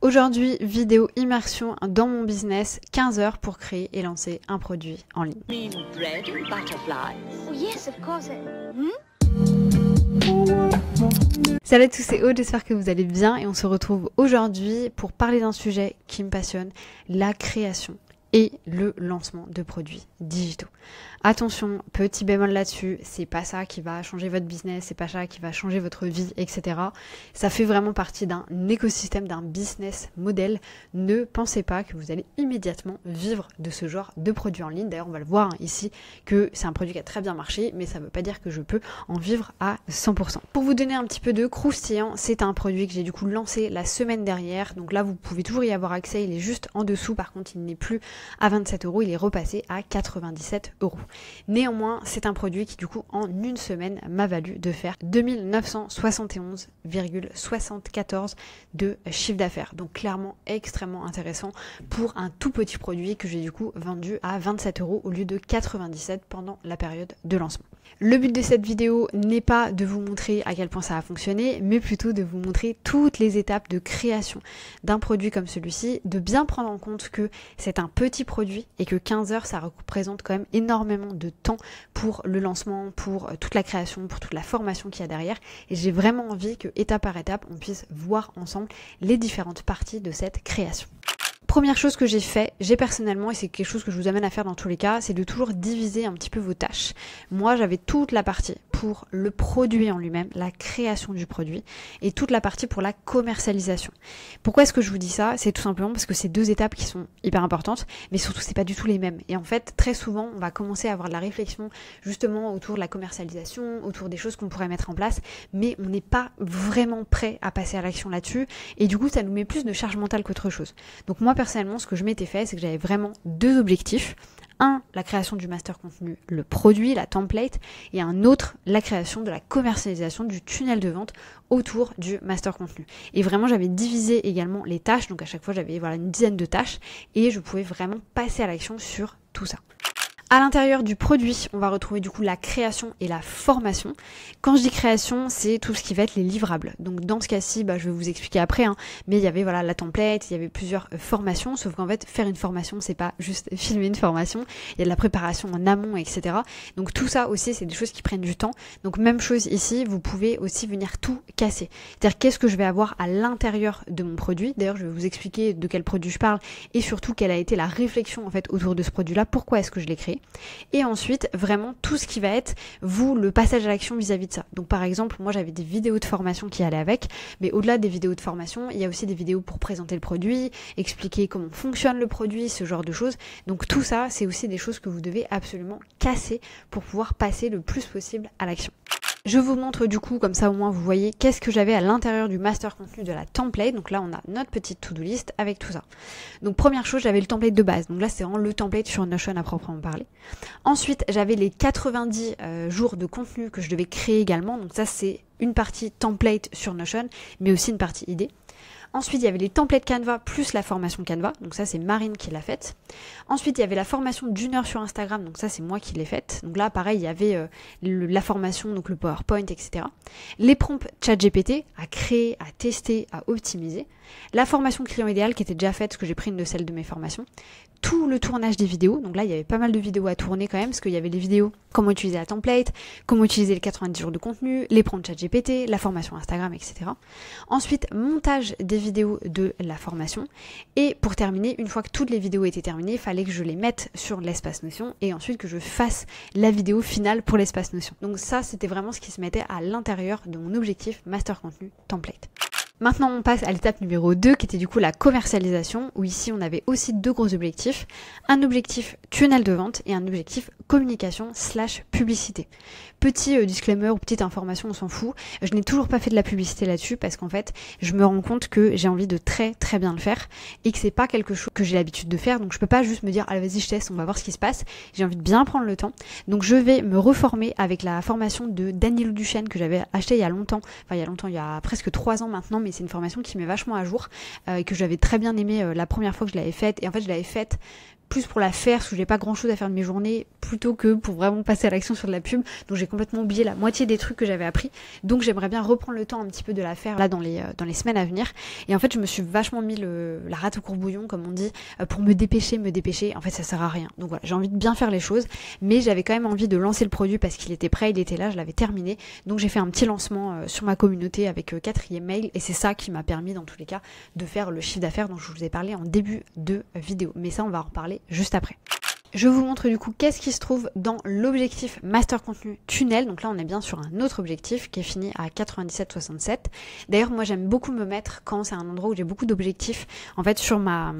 Aujourd'hui, vidéo immersion dans mon business, 15 heures pour créer et lancer un produit en ligne. Salut à tous, c'est Aude, j'espère que vous allez bien et on se retrouve aujourd'hui pour parler d'un sujet qui me passionne, la création et le lancement de produits digitaux. Attention, petit bémol là-dessus, c'est pas ça qui va changer votre business, c'est pas ça qui va changer votre vie, etc. Ça fait vraiment partie d'un écosystème, d'un business model. Ne pensez pas que vous allez immédiatement vivre de ce genre de produit en ligne. D'ailleurs, on va le voir ici que c'est un produit qui a très bien marché, mais ça veut pas dire que je peux en vivre à 100%. Pour vous donner un petit peu de croustillant, c'est un produit que j'ai du coup lancé la semaine dernière. Donc là, vous pouvez toujours y avoir accès, il est juste en dessous. Par contre, il n'est plus à 27 €, il est repassé à 97 €. Néanmoins, c'est un produit qui du coup en une semaine m'a valu de faire 2971,74 de chiffre d'affaires. Donc clairement extrêmement intéressant pour un tout petit produit que j'ai du coup vendu à 27 € au lieu de 97 pendant la période de lancement. Le but de cette vidéo n'est pas de vous montrer à quel point ça a fonctionné, mais plutôt de vous montrer toutes les étapes de création d'un produit comme celui-ci, de bien prendre en compte que c'est un petit produit et que 15 heures, ça représente quand même énormément de temps pour le lancement, pour toute la création, pour toute la formation qu'il y a derrière. Et j'ai vraiment envie que étape par étape, on puisse voir ensemble les différentes parties de cette création. Première chose que j'ai personnellement, et c'est quelque chose que je vous amène à faire dans tous les cas, c'est de toujours diviser un petit peu vos tâches. Moi, j'avais toute la partie pour le produit en lui-même, la création du produit, et toute la partie pour la commercialisation. Pourquoi est-ce que je vous dis ça? C'est tout simplement parce que c'est deux étapes qui sont hyper importantes, mais surtout c'est pas du tout les mêmes. Et en fait, très souvent, on va commencer à avoir de la réflexion justement autour de la commercialisation, autour des choses qu'on pourrait mettre en place, mais on n'est pas vraiment prêt à passer à l'action là-dessus, et du coup, ça nous met plus de charge mentale qu'autre chose. Donc moi, personnellement, ce que je m'étais fait, c'est que j'avais vraiment deux objectifs. Un, la création du master contenu, le produit, la template, et un autre, la création de la commercialisation du tunnel de vente autour du master contenu. Et vraiment, j'avais divisé également les tâches, donc à chaque fois, j'avais une dizaine de tâches, et je pouvais vraiment passer à l'action sur tout ça. À l'intérieur du produit, on va retrouver du coup la création et la formation. Quand je dis création, c'est tout ce qui va être les livrables. Donc dans ce cas-ci, je vais vous expliquer après, mais il y avait la template, il y avait plusieurs formations, sauf qu'en fait, faire une formation, c'est pas juste filmer une formation, il y a de la préparation en amont, etc. Donc tout ça aussi, c'est des choses qui prennent du temps. Donc même chose ici, vous pouvez aussi venir tout casser. C'est-à-dire qu'est-ce que je vais avoir à l'intérieur de mon produit. D'ailleurs, je vais vous expliquer de quel produit je parle et surtout quelle a été la réflexion en fait autour de ce produit-là, pourquoi est-ce que je l'ai créé. Et ensuite, vraiment tout ce qui va être, le passage à l'action vis-à-vis de ça. Donc par exemple, moi j'avais des vidéos de formation qui allaient avec, mais au-delà des vidéos de formation, il y a aussi des vidéos pour présenter le produit, expliquer comment fonctionne le produit, ce genre de choses. Donc tout ça, c'est aussi des choses que vous devez absolument casser pour pouvoir passer le plus possible à l'action. Je vous montre du coup, comme ça au moins vous voyez qu'est-ce que j'avais à l'intérieur du master contenu de la template. Donc là on a notre petite to-do list avec tout ça. Donc première chose, j'avais le template de base. Donc là c'est vraiment le template sur Notion à proprement parler. Ensuite j'avais les 90 jours de contenu que je devais créer également. Donc ça c'est une partie template sur Notion, mais aussi une partie idée. Ensuite, il y avait les templates Canva plus la formation Canva. Donc ça, c'est Marine qui l'a faite. Ensuite, il y avait la formation d'1 heure sur Instagram. Donc ça, c'est moi qui l'ai faite. Donc là, pareil, il y avait la formation, donc le PowerPoint, etc. Les prompts ChatGPT à créer, à tester, à optimiser. La formation client idéal qui était déjà faite, parce que j'ai pris une de celles de mes formations. Tout le tournage des vidéos. Donc là, il y avait pas mal de vidéos à tourner quand même, parce qu'il y avait les vidéos, comment utiliser la template, comment utiliser les 90 jours de contenu, les prompts ChatGPT, la formation Instagram, etc. Ensuite, montage des vidéos de la formation. Et pour terminer, une fois que toutes les vidéos étaient terminées, il fallait que je les mette sur l'espace Notion et ensuite que je fasse la vidéo finale pour l'espace Notion. Donc ça, c'était vraiment ce qui se mettait à l'intérieur de mon objectif Master Contenu Template. Maintenant, on passe à l'étape numéro 2 qui était du coup la commercialisation, où ici on avait aussi deux gros objectifs. Un objectif tunnel de vente et un objectif communication/publicité. Petit disclaimer ou petite information, on s'en fout. Je n'ai toujours pas fait de la publicité là-dessus parce qu'en fait, je me rends compte que j'ai envie de très très bien le faire et que c'est pas quelque chose que j'ai l'habitude de faire. Donc je peux pas juste me dire allez vas-y je teste, on va voir ce qui se passe. J'ai envie de bien prendre le temps. Donc je vais me reformer avec la formation de Daniel Duchesne que j'avais achetée il y a longtemps. Enfin il y a presque 3 ans maintenant, mais c'est une formation qui met vachement à jour et que j'avais très bien aimé la première fois que je l'avais faite. Et en fait je l'avais faite plus pour la faire parce que j'ai pas grand chose à faire de mes journées plutôt que pour vraiment passer à l'action sur de la pub. Donc j'ai complètement oublié la moitié des trucs que j'avais appris. Donc j'aimerais bien reprendre le temps un petit peu de la faire là dans les semaines à venir. Et en fait je me suis vachement mis la rate au courbouillon comme on dit pour me dépêcher. En fait ça sert à rien. Donc voilà, j'ai envie de bien faire les choses, mais j'avais quand même envie de lancer le produit parce qu'il était prêt, il était là, je l'avais terminé. Donc j'ai fait un petit lancement sur ma communauté avec 4 emails et c'est ça qui m'a permis dans tous les cas de faire le chiffre d'affaires dont je vous ai parlé en début de vidéo. Mais ça on va en reparler juste après. Je vous montre du coup qu'est-ce qui se trouve dans l'objectif Master Contenu Tunnel. Donc là on est bien sur un autre objectif qui est fini à 97,67. D'ailleurs moi j'aime beaucoup me mettre quand c'est un endroit où j'ai beaucoup d'objectifs. En fait sur ma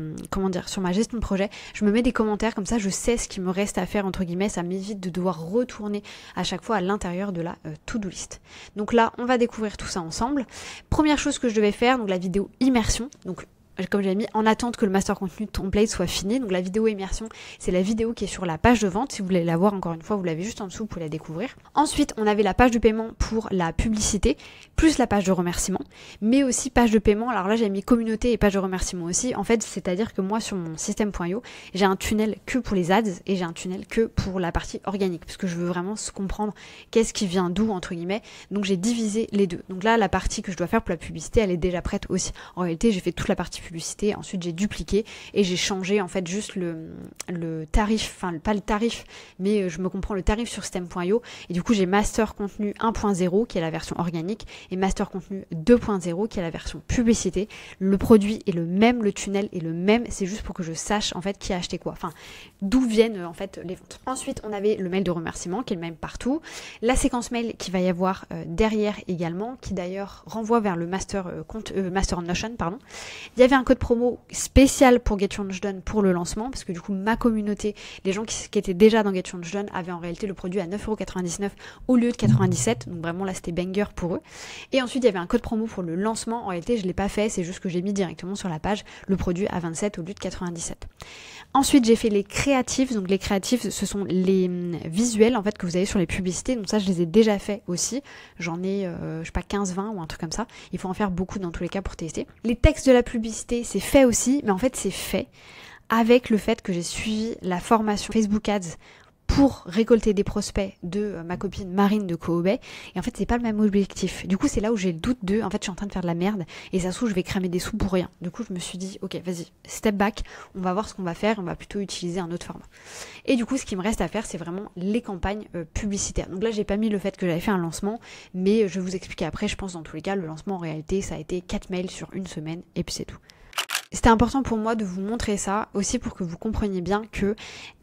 gestion de projet, je me mets des commentaires comme ça je sais ce qui me reste à faire entre guillemets. Ça m'évite de devoir retourner à chaque fois à l'intérieur de la to-do list. Donc là on va découvrir tout ça ensemble. Première chose que je devais faire, donc la vidéo immersion. Donc comme j'ai mis en attente que le master contenu template soit fini. Donc la vidéo immersion, c'est la vidéo qui est sur la page de vente. Si vous voulez la voir encore une fois, vous l'avez juste en dessous, vous pouvez la découvrir. Ensuite, on avait la page de paiement pour la publicité, plus la page de remerciement, mais aussi page de paiement. Alors là, j'ai mis communauté et page de remerciement aussi. En fait, c'est-à-dire que moi, sur mon système.io, j'ai un tunnel que pour les ads et j'ai un tunnel que pour la partie organique, parce que je veux vraiment comprendre qu'est-ce qui vient d'où, entre guillemets. Donc j'ai divisé les deux. Donc là, la partie que je dois faire pour la publicité, elle est déjà prête aussi. En réalité, j'ai fait toute la partie publicité, ensuite j'ai dupliqué et j'ai changé en fait juste le tarif, enfin pas le tarif, mais je me comprends le tarif sur Stem.io et du coup j'ai Master Contenu 1.0 qui est la version organique et Master Contenu 2.0 qui est la version publicité. Le produit est le même, le tunnel est le même, c'est juste pour que je sache en fait qui a acheté quoi, enfin d'où viennent en fait les ventes. Ensuite on avait le mail de remerciement qui est le même partout, la séquence mail qui va y avoir derrière également, qui d'ailleurs renvoie vers le Master Notion, pardon. Il y avait un code promo spécial pour Get Your Launch Done pour le lancement, parce que du coup ma communauté, les gens qui étaient déjà dans Get Your Launch Done avaient en réalité le produit à 9,99€ au lieu de 97, donc vraiment là c'était banger pour eux. Et ensuite il y avait un code promo pour le lancement, en réalité je l'ai pas fait, c'est juste que j'ai mis directement sur la page le produit à 27 au lieu de 97. Ensuite j'ai fait les créatifs, donc les créatifs ce sont les visuels en fait que vous avez sur les publicités, donc ça je les ai déjà fait aussi, j'en ai je sais pas 15-20 ou un truc comme ça, il faut en faire beaucoup dans tous les cas pour tester. Les textes de la publicité c'est fait aussi, mais en fait c'est fait avec le fait que j'ai suivi la formation Facebook Ads pour récolter des prospects de ma copine Marine de Coobay, et en fait c'est pas le même objectif. Du coup c'est là où j'ai le doute de, en fait je suis en train de faire de la merde et ça se trouve je vais cramer des sous pour rien. Du coup je me suis dit ok vas-y, step back, on va voir ce qu'on va faire, on va plutôt utiliser un autre format. Et du coup ce qui me reste à faire c'est vraiment les campagnes publicitaires. Donc là j'ai pas mis le fait que j'avais fait un lancement, mais je vais vous expliquer après, je pense dans tous les cas le lancement en réalité ça a été 4 mails sur une semaine et puis c'est tout. C'était important pour moi de vous montrer ça aussi pour que vous compreniez bien que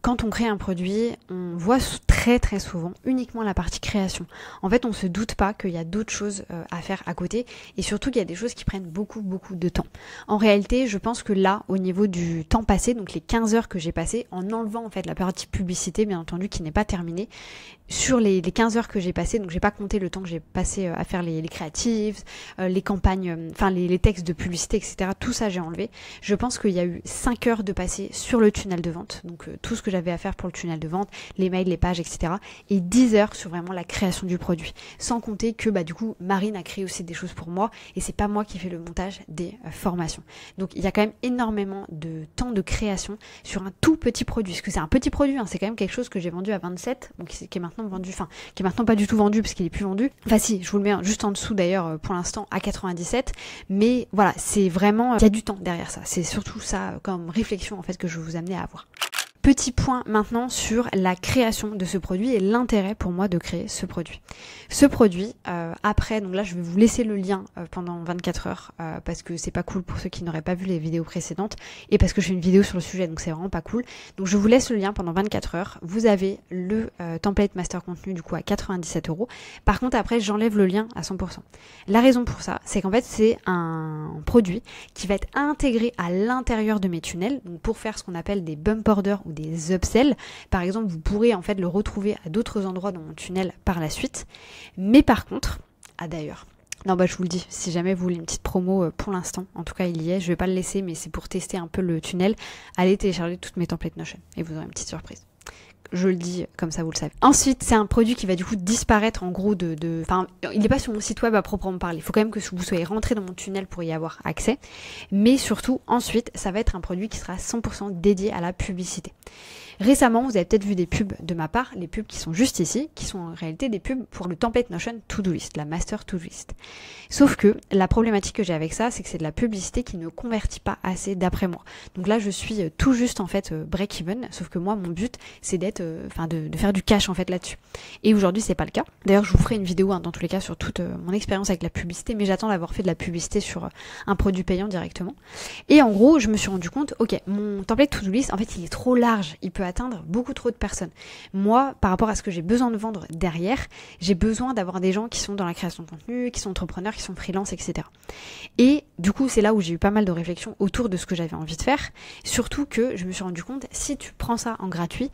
quand on crée un produit, on voit très très souvent uniquement la partie création. En fait, on se doute pas qu'il y a d'autres choses à faire à côté et surtout qu'il y a des choses qui prennent beaucoup de temps. En réalité, je pense que là, au niveau du temps passé, donc les 15 heures que j'ai passées, en enlevant en fait la partie publicité, bien entendu, qui n'est pas terminée, sur les 15 heures que j'ai passées, donc j'ai pas compté le temps que j'ai passé à faire les créatives, les campagnes, enfin les textes de publicité, etc. Tout ça j'ai enlevé. Je pense qu'il y a eu 5 heures de passé sur le tunnel de vente, donc tout ce que j'avais à faire pour le tunnel de vente, les mails, les pages, etc. Et 10 heures sur vraiment la création du produit. Sans compter que du coup Marine a créé aussi des choses pour moi et c'est pas moi qui fais le montage des formations. Donc il y a quand même énormément de temps de création sur un tout petit produit. Parce que c'est un petit produit, c'est quand même quelque chose que j'ai vendu à 27, donc qui est maintenant vendu, enfin qui est maintenant pas du tout vendu parce qu'il est plus vendu. Enfin si, je vous le mets juste en dessous d'ailleurs pour l'instant à 97, mais voilà, c'est vraiment, il y a du temps derrière ça. C'est surtout ça comme réflexion en fait que je vais vous amener à avoir. Petit point maintenant sur la création de ce produit et l'intérêt pour moi de créer ce produit. Ce produit, après, donc là je vais vous laisser le lien pendant 24 heures parce que c'est pas cool pour ceux qui n'auraient pas vu les vidéos précédentes et parce que je fais une vidéo sur le sujet donc c'est vraiment pas cool. Donc je vous laisse le lien pendant 24 heures. Vous avez le template master contenu du coup à 97€. Par contre après j'enlève le lien à 100%. La raison pour ça, c'est qu'en fait c'est un produit qui va être intégré à l'intérieur de mes tunnels donc pour faire ce qu'on appelle des bump orders ou des upsells. Par exemple, vous pourrez en fait le retrouver à d'autres endroits dans mon tunnel par la suite. Mais par contre, d'ailleurs, non je vous le dis, si jamais vous voulez une petite promo pour l'instant, en tout cas il y est, je vais pas le laisser, mais c'est pour tester un peu le tunnel, allez télécharger toutes mes templates Notion et vous aurez une petite surprise. je le dis comme ça, vous le savez. Ensuite, c'est un produit qui va du coup disparaître en gros enfin, il n'est pas sur mon site web à proprement parler. Il faut quand même que vous soyez rentré dans mon tunnel pour y avoir accès. Mais surtout, ensuite, ça va être un produit qui sera 100% dédié à la publicité. Récemment, vous avez peut-être vu des pubs de ma part, les pubs qui sont juste ici, qui sont en réalité des pubs pour le template Notion To-Do List, la Master To-Do List. Sauf que la problématique que j'ai avec ça, c'est que c'est de la publicité qui ne convertit pas assez d'après moi. Donc là, je suis tout juste en fait break-even, sauf que moi, mon but, c'est d'être, de faire du cash en fait là-dessus. Et aujourd'hui, c'est pas le cas. D'ailleurs, je vous ferai une vidéo dans tous les cas sur toute mon expérience avec la publicité, mais j'attends d'avoir fait de la publicité sur un produit payant directement. Et en gros, je me suis rendu compte, ok, mon template To-Do List, en fait, il est trop large, il peut atteindre beaucoup trop de personnes. Moi, par rapport à ce que j'ai besoin de vendre derrière, j'ai besoin d'avoir des gens qui sont dans la création de contenu, qui sont entrepreneurs, qui sont freelance, etc. Et du coup, c'est là où j'ai eu pas mal de réflexions autour de ce que j'avais envie de faire. Surtout que je me suis rendu compte, si tu prends ça en gratuit,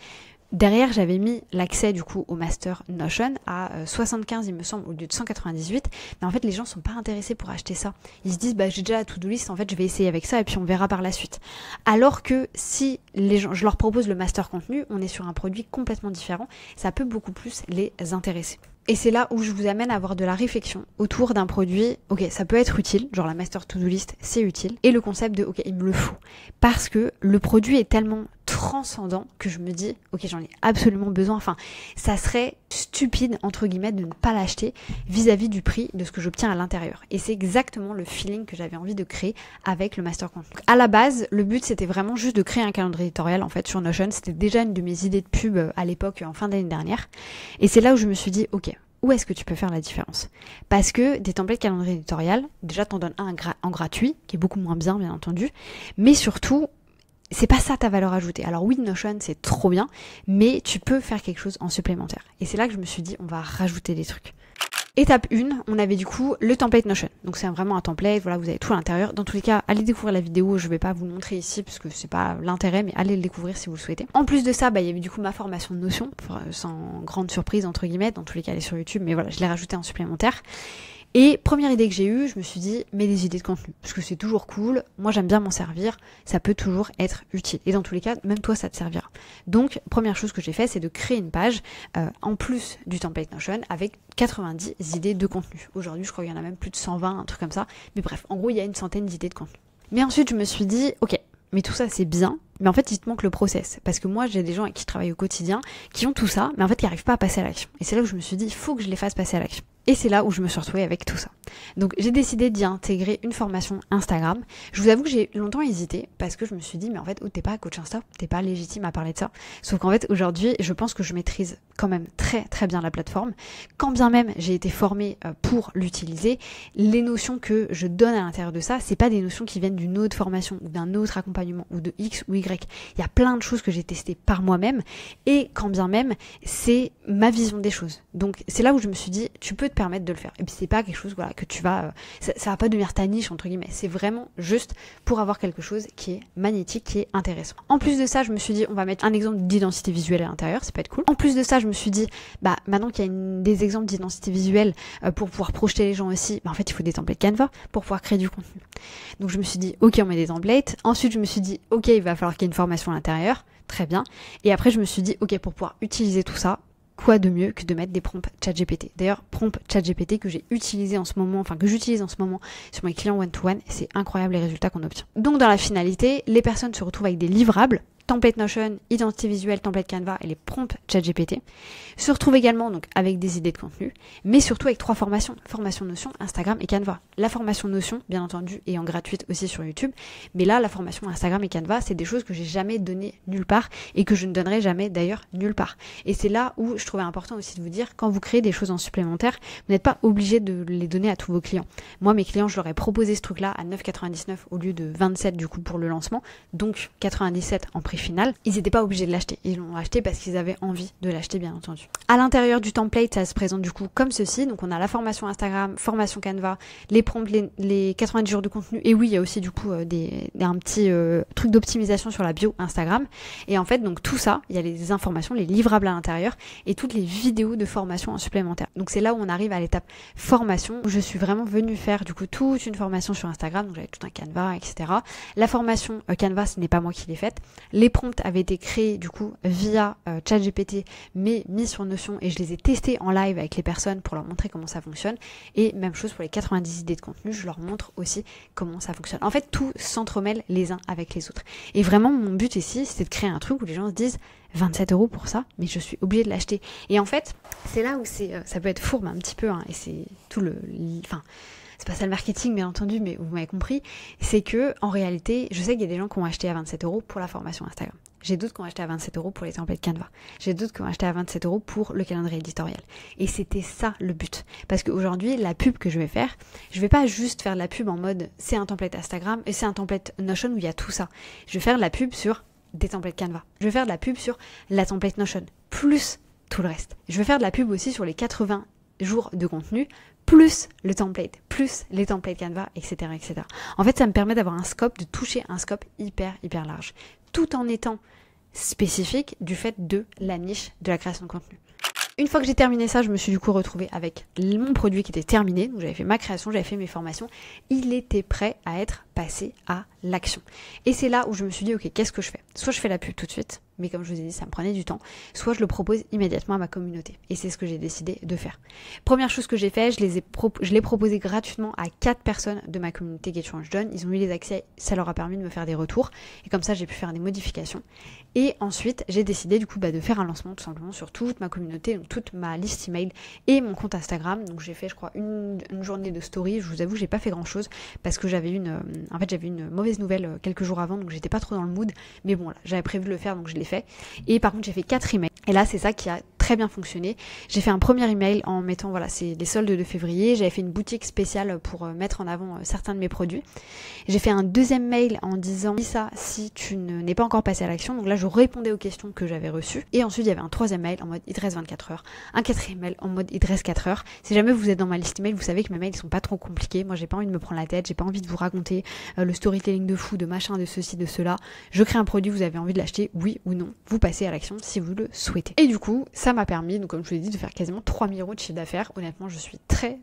derrière, j'avais mis l'accès du coup au Master Notion à 75, il me semble, au lieu de 198. Mais en fait, les gens sont pas intéressés pour acheter ça. Ils se disent, bah j'ai déjà la to-do list, en fait, je vais essayer avec ça et puis on verra par la suite. Alors que si les gens, je leur propose le Master Contenu, on est sur un produit complètement différent. Ça peut beaucoup plus les intéresser. Et c'est là où je vous amène à avoir de la réflexion autour d'un produit, ok, ça peut être utile, genre la Master To-Do List, c'est utile, et le concept de, ok, il me le faut. Parce que le produit est tellement transcendant que je me dis, ok, j'en ai absolument besoin, enfin, ça serait stupide, entre guillemets, de ne pas l'acheter vis-à-vis du prix de ce que j'obtiens à l'intérieur. Et c'est exactement le feeling que j'avais envie de créer avec le Master Contenu. À la base, le but, c'était vraiment juste de créer un calendrier éditorial, en fait, sur Notion. C'était déjà une de mes idées de pub à l'époque, en fin d'année dernière. Et c'est là où je me suis dit, ok, où est-ce que tu peux faire la différence? Parce que des templates calendrier éditorial, déjà t'en donnes un en gratuit, qui est beaucoup moins bien entendu, mais surtout, c'est pas ça ta valeur ajoutée. Alors oui, Notion c'est trop bien, mais tu peux faire quelque chose en supplémentaire. Et c'est là que je me suis dit, on va rajouter des trucs. Étape 1, on avait du coup le template Notion. Donc c'est vraiment un template, voilà, vous avez tout à l'intérieur. Dans tous les cas, allez découvrir la vidéo, je vais pas vous le montrer ici parce que c'est pas l'intérêt, mais allez le découvrir si vous le souhaitez. En plus de ça, il y avait du coup ma formation de Notion, sans grande surprise entre guillemets, dans tous les cas elle est sur YouTube, mais voilà, je l'ai rajouté en supplémentaire. Et première idée que j'ai eue, je me suis dit, mets des idées de contenu, parce que c'est toujours cool, moi j'aime bien m'en servir, ça peut toujours être utile. Et dans tous les cas, même toi ça te servira. Donc, première chose que j'ai fait, c'est de créer une page, en plus du template Notion, avec 90 idées de contenu. Aujourd'hui, je crois qu'il y en a même plus de 120, un truc comme ça. Mais bref, en gros, il y a une centaine d'idées de contenu. Mais ensuite, je me suis dit, ok, mais tout ça c'est bien, mais en fait il te manque le process. Parce que moi j'ai des gens avec qui je travaille au quotidien qui ont tout ça, mais en fait qui n'arrivent pas à passer à l'action. Et c'est là où je me suis dit, il faut que je les fasse passer à l'action. Et c'est là où je me suis retrouvée avec tout ça. Donc j'ai décidé d'y intégrer une formation Instagram. Je vous avoue que j'ai longtemps hésité parce que je me suis dit, mais en fait, t'es pas coach Insta, t'es pas légitime à parler de ça. Sauf qu'en fait, aujourd'hui, je pense que je maîtrise quand même très très bien la plateforme. Quand bien même j'ai été formée pour l'utiliser, les notions que je donne à l'intérieur de ça, c'est pas des notions qui viennent d'une autre formation ou d'un autre accompagnement ou de X ou Y. Il y a plein de choses que j'ai testées par moi-même et quand bien même, c'est ma vision des choses. Donc c'est là où je me suis dit, tu peux te permettre de le faire. Et puis c'est pas quelque chose voilà, que tu vas... ça va pas devenir ta niche entre guillemets. C'est vraiment juste pour avoir quelque chose qui est magnétique, qui est intéressant. En plus de ça, je me suis dit, on va mettre un exemple d'identité visuelle à l'intérieur, ça peut être cool. En plus de ça, je me suis dit, bah maintenant qu'il y a des exemples d'identité visuelle pour pouvoir projeter les gens aussi, bah, en fait il faut des templates Canva pour pouvoir créer du contenu. Donc je me suis dit, ok, on met des templates. Ensuite je me suis dit, ok, il va falloir qu'il y ait une formation à l'intérieur. Très bien. Et après je me suis dit, ok, pour pouvoir utiliser tout ça, quoi de mieux que de mettre des prompts ChatGPT. D'ailleurs, prompt ChatGPT que j'ai utilisé en ce moment, enfin que j'utilise en ce moment sur mes clients one-to-one, c'est incroyable les résultats qu'on obtient. Donc dans la finalité, les personnes se retrouvent avec des livrables, template Notion, identité visuelle, template Canva et les prompts ChatGPT, se retrouvent également donc avec des idées de contenu, mais surtout avec 3 formations. Formation Notion, Instagram et Canva. La formation Notion, bien entendu, est en gratuite aussi sur YouTube, mais là, la formation Instagram et Canva, c'est des choses que j'ai jamais données nulle part et que je ne donnerai jamais d'ailleurs nulle part. Et c'est là où je trouvais important aussi de vous dire, quand vous créez des choses en supplémentaire, vous n'êtes pas obligé de les donner à tous vos clients. Moi, mes clients, je leur ai proposé ce truc-là à 9,99 au lieu de 27 du coup pour le lancement, donc 97 en prix final. Ils n'étaient pas obligés de l'acheter. Ils l'ont acheté parce qu'ils avaient envie de l'acheter, bien entendu. À l'intérieur du template, ça se présente du coup comme ceci. Donc on a la formation Instagram, formation Canva, les prompts, les 90 jours de contenu. Et oui, il y a aussi du coup un petit truc d'optimisation sur la bio Instagram. Et en fait, donc tout ça, il y a les informations, les livrables à l'intérieur et toutes les vidéos de formation en supplémentaire. Donc c'est là où on arrive à l'étape formation, où je suis vraiment venue faire du coup toute une formation sur Instagram. Donc j'avais tout un Canva, etc. La formation Canva, ce n'est pas moi qui l'ai faite. Les prompts avaient été créés du coup via ChatGPT, mais mis sur Notion, et je les ai testés en live avec les personnes pour leur montrer comment ça fonctionne. Et même chose pour les 90 idées de contenu, je leur montre aussi comment ça fonctionne. En fait, tout s'entremêle les uns avec les autres. Et vraiment, mon but ici, c'est de créer un truc où les gens se disent 27 € pour ça, mais je suis obligée de l'acheter. Et en fait, c'est là où ça peut être fourbe un petit peu, hein, et c'est tout enfin, c'est pas ça le marketing bien entendu, mais vous m'avez compris, c'est que en réalité, je sais qu'il y a des gens qui ont acheté à 27 € pour la formation Instagram. J'ai d'autres qui ont acheté à 27 € pour les templates Canva. J'ai d'autres qui ont acheté à 27 € pour le calendrier éditorial. Et c'était ça le but. Parce qu'aujourd'hui, la pub que je vais faire, je vais pas juste faire de la pub en mode c'est un template Instagram et c'est un template Notion où il y a tout ça. Je vais faire de la pub sur des templates Canva. Je vais faire de la pub sur la template Notion, plus tout le reste. Je vais faire de la pub aussi sur les 80 jours de contenu, plus le template, plus les templates Canva, etc., etc. En fait, ça me permet d'avoir un scope, de toucher un scope hyper large, tout en étant spécifique du fait de la niche de la création de contenu. Une fois que j'ai terminé ça, je me suis du coup retrouvée avec mon produit qui était terminé. Donc j'avais fait ma création, j'avais fait mes formations. Il était prêt à être passé à l'action. Et c'est là où je me suis dit, ok, qu'est-ce que je fais? Soit je fais la pub tout de suite, mais comme je vous ai dit, ça me prenait du temps. Soit je le propose immédiatement à ma communauté. Et c'est ce que j'ai décidé de faire. Première chose que j'ai fait, je l'ai proposé gratuitement à 4 personnes de ma communauté Get Change Done. Ils ont eu les accès, ça leur a permis de me faire des retours. Et comme ça, j'ai pu faire des modifications. Et ensuite, j'ai décidé du coup de faire un lancement tout simplement sur toute ma communauté, donc toute ma liste email et mon compte Instagram. Donc j'ai fait, je crois, une journée de story. Je vous avoue, j'ai pas fait grand chose parce que j'avais une mauvaise nouvelle quelques jours avant, donc j'étais pas trop dans le mood. Mais bon, là, j'avais prévu de le faire, donc je l'ai fait. Et par contre, j'ai fait 4 emails. Et là, c'est ça qui a très bien fonctionné. J'ai fait un premier email en mettant, voilà, c'est les soldes de février. J'avais fait une boutique spéciale pour mettre en avant certains de mes produits. J'ai fait un deuxième mail en disant ça si tu n'es pas encore passé à l'action. Donc là, je répondais aux questions que j'avais reçues. Et ensuite, il y avait un troisième mail en mode il te reste 24 heures. Un quatrième mail en mode il te reste 4 heures. Si jamais vous êtes dans ma liste email, vous savez que mes mails ils sont pas trop compliqués. Moi, j'ai pas envie de me prendre la tête. J'ai pas envie de vous raconter le storytelling de fou, de machin, de ceci, de cela. Je crée un produit, vous avez envie de l'acheter, oui ou non. Vous passez à l'action si vous le souhaitez. Et du coup, ça m'a permis, donc comme je vous l'ai dit, de faire quasiment 3000 € de chiffre d'affaires. Honnêtement, je suis très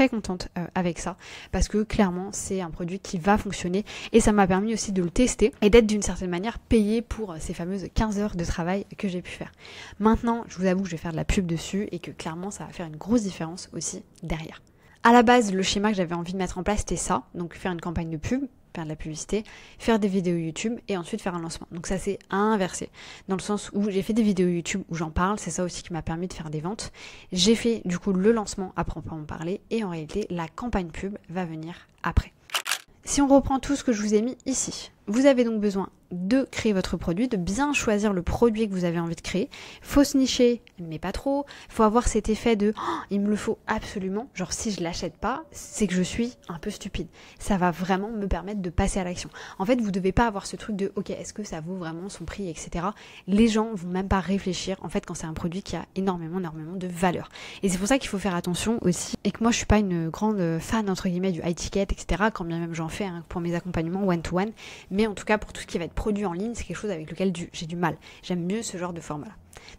contente avec ça parce que clairement c'est un produit qui va fonctionner et ça m'a permis aussi de le tester et d'être d'une certaine manière payée pour ces fameuses 15 heures de travail que j'ai pu faire. Maintenant, je vous avoue que je vais faire de la pub dessus et que clairement ça va faire une grosse différence aussi derrière. À la base, le schéma que j'avais envie de mettre en place, c'était ça, donc faire une campagne de pub, faire de la publicité, faire des vidéos YouTube et ensuite faire un lancement. Donc ça c'est inversé, dans le sens où j'ai fait des vidéos YouTube où j'en parle, c'est ça aussi qui m'a permis de faire des ventes. J'ai fait du coup le lancement à proprement parler et en réalité la campagne pub va venir après. Si on reprend tout ce que je vous ai mis ici, vous avez donc besoin de créer votre produit, de bien choisir le produit que vous avez envie de créer. Faut se nicher, mais pas trop. Faut avoir cet effet de il me le faut absolument. Genre si je l'achète pas, c'est que je suis un peu stupide. Ça va vraiment me permettre de passer à l'action. En fait, vous devez pas avoir ce truc de ok, est-ce que ça vaut vraiment son prix, etc. Les gens vont même pas réfléchir en fait quand c'est un produit qui a énormément de valeur. Et c'est pour ça qu'il faut faire attention aussi. Et que moi je suis pas une grande fan entre guillemets du high ticket, etc. Quand bien même j'en fais pour mes accompagnements one-to-one. Mais en tout cas, pour tout ce qui va être produit en ligne, c'est quelque chose avec lequel j'ai du mal. J'aime mieux ce genre de format-là.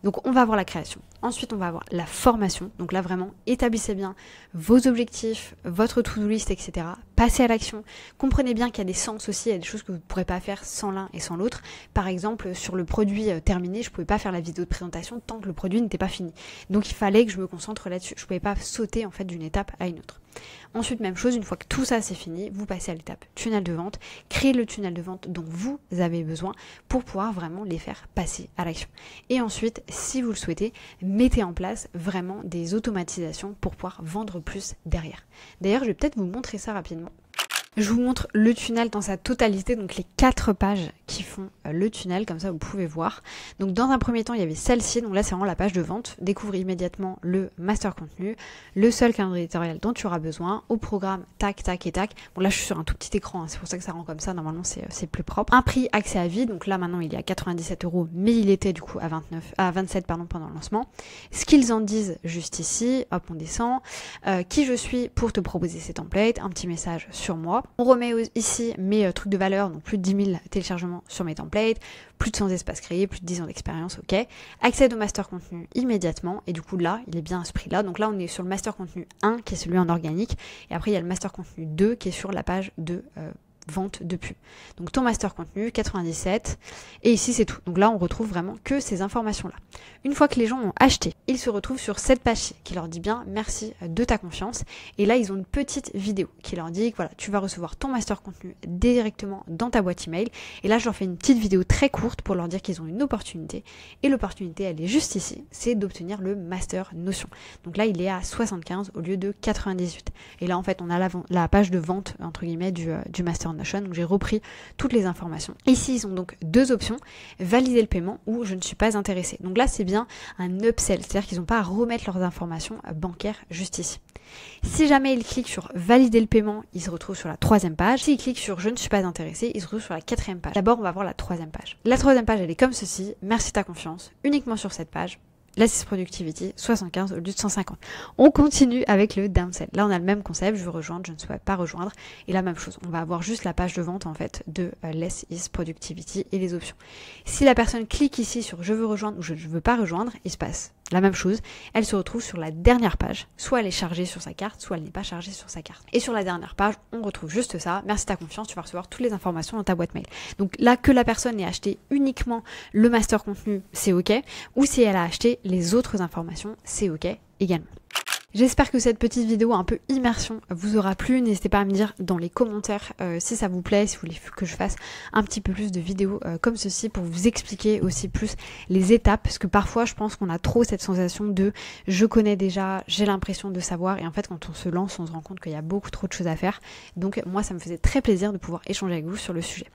Donc on va avoir la création. Ensuite, on va avoir la formation. Donc là, vraiment, établissez bien vos objectifs, votre to-do list, etc. Passez à l'action. Comprenez bien qu'il y a des sens aussi, il y a des choses que vous ne pourrez pas faire sans l'un et sans l'autre. Par exemple, sur le produit terminé, je ne pouvais pas faire la vidéo de présentation tant que le produit n'était pas fini. Donc il fallait que je me concentre là-dessus. Je ne pouvais pas sauter en fait d'une étape à une autre. Ensuite, même chose, une fois que tout ça c'est fini, vous passez à l'étape tunnel de vente, créez le tunnel de vente dont vous avez besoin pour pouvoir vraiment les faire passer à l'action. Et ensuite, si vous le souhaitez, mettez en place vraiment des automatisations pour pouvoir vendre plus derrière. D'ailleurs, je vais peut-être vous montrer ça rapidement. Je vous montre le tunnel dans sa totalité, donc les 4 pages qui font le tunnel, comme ça vous pouvez voir. Donc dans un premier temps, il y avait celle-ci, donc là c'est vraiment la page de vente. Découvre immédiatement le master contenu, le seul calendrier éditorial dont tu auras besoin, au programme, tac, tac et tac. Bon là je suis sur un tout petit écran, hein, c'est pour ça que ça rend comme ça, normalement c'est plus propre. Un prix accès à vie, donc là maintenant il est à 97 €, mais il était du coup à 27 pendant le lancement. Ce qu'ils en disent juste ici, hop on descend. Qui je suis pour te proposer ces templates, un petit message sur moi. On remet ici mes trucs de valeur, donc plus de 10 000 téléchargements sur mes templates, plus de 100 espaces créés, plus de 10 ans d'expérience, ok. Accède au master contenu immédiatement, et du coup là, il est bien à ce prix-là. Donc là, on est sur le master contenu 1, qui est celui en organique, et après il y a le master contenu 2, qui est sur la page de vente de pub. Donc ton master contenu, 97, et ici c'est tout. Donc là on retrouve vraiment que ces informations-là. Une fois que les gens ont acheté, ils se retrouvent sur cette page-ci qui leur dit bien merci de ta confiance. Et là ils ont une petite vidéo qui leur dit que voilà, tu vas recevoir ton master contenu directement dans ta boîte email. Et là je leur fais une petite vidéo très courte pour leur dire qu'ils ont une opportunité. Et l'opportunité elle est juste ici, c'est d'obtenir le master Notion. Donc là il est à 75 au lieu de 98. Et là en fait on a la page de vente entre guillemets du master Notion. Donc j'ai repris toutes les informations. Ici ils ont donc deux options, valider le paiement ou je ne suis pas intéressé. Donc là c'est bien un upsell, c'est-à-dire qu'ils n'ont pas à remettre leurs informations bancaires juste ici. Si jamais ils cliquent sur valider le paiement, ils se retrouvent sur la 3e page. S'ils cliquent sur je ne suis pas intéressé, ils se retrouvent sur la 4e page. D'abord on va voir la 3e page. La 3e page elle est comme ceci, merci de ta confiance, uniquement sur cette page. L'Assist Productivity, 75 au lieu de 150. On continue avec le downsell. Là, on a le même concept, je veux rejoindre, je ne souhaite pas rejoindre. Et la même chose, on va avoir juste la page de vente en fait de l'Assist Productivity et les options. Si la personne clique ici sur je veux rejoindre ou je ne veux pas rejoindre, il se passe la même chose. Elle se retrouve sur la dernière page. Soit elle est chargée sur sa carte, soit elle n'est pas chargée sur sa carte. Et sur la dernière page, on retrouve juste ça. Merci de ta confiance, tu vas recevoir toutes les informations dans ta boîte mail. Donc là, que la personne ait acheté uniquement le master contenu, c'est OK. Ou si elle a acheté les autres informations, c'est OK également. J'espère que cette petite vidéo un peu immersion vous aura plu. N'hésitez pas à me dire dans les commentaires si ça vous plaît, si vous voulez que je fasse un petit peu plus de vidéos comme ceci pour vous expliquer aussi plus les étapes. Parce que parfois je pense qu'on a trop cette sensation de je connais déjà, j'ai l'impression de savoir. Et en fait quand on se lance, on se rend compte qu'il y a beaucoup trop de choses à faire. Donc moi ça me faisait très plaisir de pouvoir échanger avec vous sur le sujet.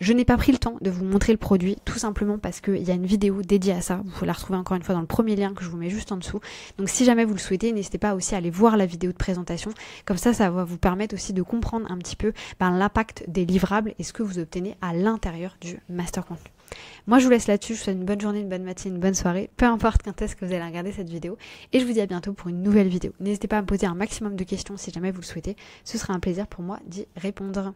Je n'ai pas pris le temps de vous montrer le produit tout simplement parce qu'il y a une vidéo dédiée à ça. Vous pouvez la retrouver encore une fois dans le premier lien que je vous mets juste en dessous. Donc si jamais vous le souhaitez, n'hésitez pas aussi à aller voir la vidéo de présentation, comme ça va vous permettre aussi de comprendre un petit peu l'impact des livrables et ce que vous obtenez à l'intérieur du master contenu. Moi je vous laisse là-dessus, je vous souhaite une bonne journée, une bonne matinée, une bonne soirée, peu importe quand est-ce que vous allez regarder cette vidéo, et je vous dis à bientôt pour une nouvelle vidéo. N'hésitez pas à me poser un maximum de questions si jamais vous le souhaitez, ce sera un plaisir pour moi d'y répondre.